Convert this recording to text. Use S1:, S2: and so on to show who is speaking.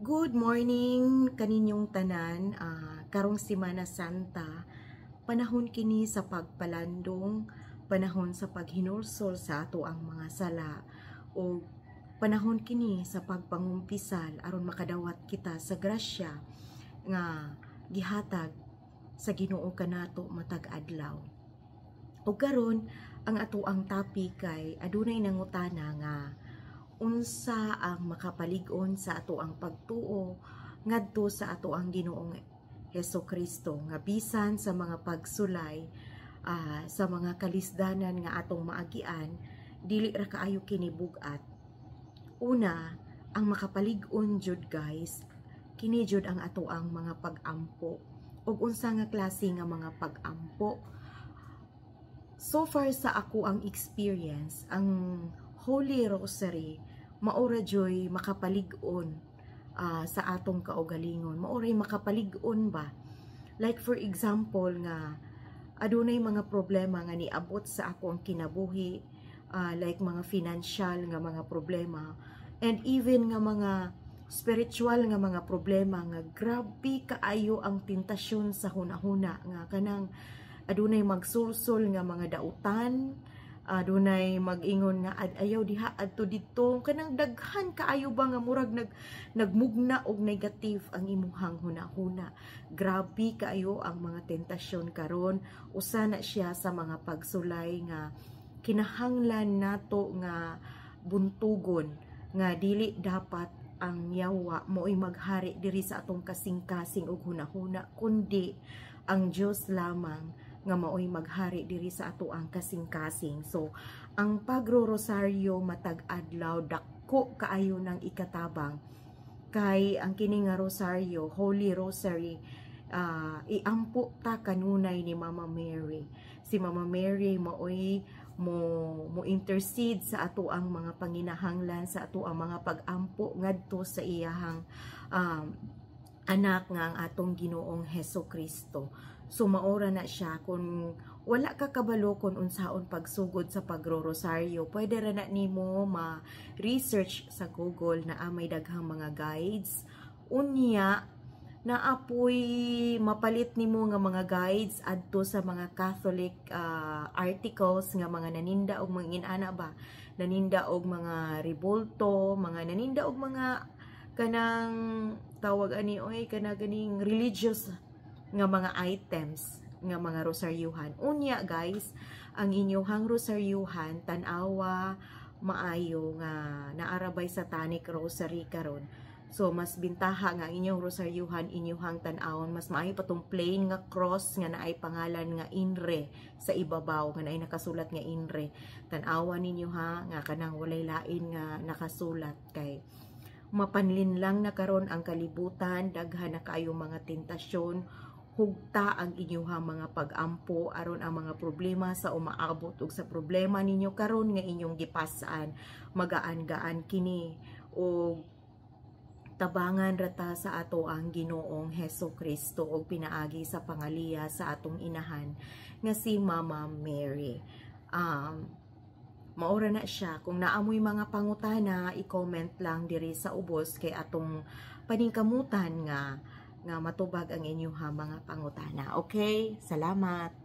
S1: Good morning kaninyong tanan, karong Semana Santa, panahon kini sa pagpalandong, panahon sa paghinulsol sa ato ang mga sala, o panahon kini sa pagpangumpisal aron makadawat kita sa grasya nga gihatag sa Ginoo kanato matag adlaw. O karon ang ato ang topic kay adunay nangutana nga unsa ang makapalig-on sa ato ang pagtuo ngadto sa ato ang Ginoong Hesukristo nga bisan sa mga pagsulay sa mga kalisdanan nga atong maagian dili ra kaayo kini bugat. Una, ang makapalig-on jud guys, kini jud ang ato ang mga pag-ampo. Ug unsa nga klase nga mga pag-ampo? So far sa ako ang experience, ang Holy Rosary maura joy makapalig-on sa atong kaugalingon. Mauray makapalig-on ba? Like for example nga adunay mga problema nga niabot sa ako ang kinabuhi, like mga financial nga mga problema, and even nga mga spiritual nga mga problema nga grabe kaayo ang tentasyon sa hunahuna nga kanang adunay magsulsol nga mga dautan, adunay mag-ingon nga ayaw diha adto dito, kanang daghan kaayo ba nga murag nagmugna og negative ang imuhang hunahuna. Grabe kaayo ang mga tentasyon karon, usa na siya sa mga pagsulay nga kinahanglan nato nga buntugon nga dili dapat ang yawa mo'y maghari diri sa atong kasing-kasing og hunahuna, kundi ang Dios lamang nga maoy maghari diri sa ato ang kasing-kasing. So ang pagro-rosaryo matag adlaw dako kaayo ng ikatabang kay ang kini nga rosaryo, Holy Rosary, iampo ta kanunay ni Mama Mary. Si Mama Mary maoy mo intercede sa ato ang mga panginahanglan, sa ato ang mga pag-ampo ngadto sa iyahang anak nga ang atong Ginoong Hesukristo. So maora na siya, kung wala ka kabalo kung unsaon pagsugod sa pagro-rosaryo, pwede ra na nimo ma-research sa Google na may daghang mga guides. Unya na apoy mapalit nimo nga mga guides adto sa mga Catholic articles nga mga naninda og mga inana ba, naninda og mga rebulto, mga naninda og mga kanang tawag ani oy kana ganing religious nga mga items nga mga rosaryuhan. Unya guys, ang inyong rosaryuhan tan-awa maayo nga naarabay satanic rosary karon. So mas bintaha nga inyong rosaryuhan inyong tan-awon, mas maayo pa tong plain nga cross nga naay pangalan nga INRE sa ibabaw nga naay nakasulat nga INRE. Tan-awa ninyo ha nga kanang walay lain nga nakasulat kay mapanlin lang na karon ang kalibutan, daghan na kaayo mga tentasyon, hugta ang inyong mga pag-ampo aron ang mga problema sa umaabot ug sa problema ninyo karon nga inyong gipasaan magaan-gaan kini o tabangan rata sa ato ang Ginoong Hesukristo og pinaagi sa pangaliya sa atong inahan nga si Mama Mary. Maura na siya. Kung naamoy mga pangutana, i-comment lang diri sa ubos kay atong paningkamutan nga matubag ang inyong mga pangutana. Okay? Salamat!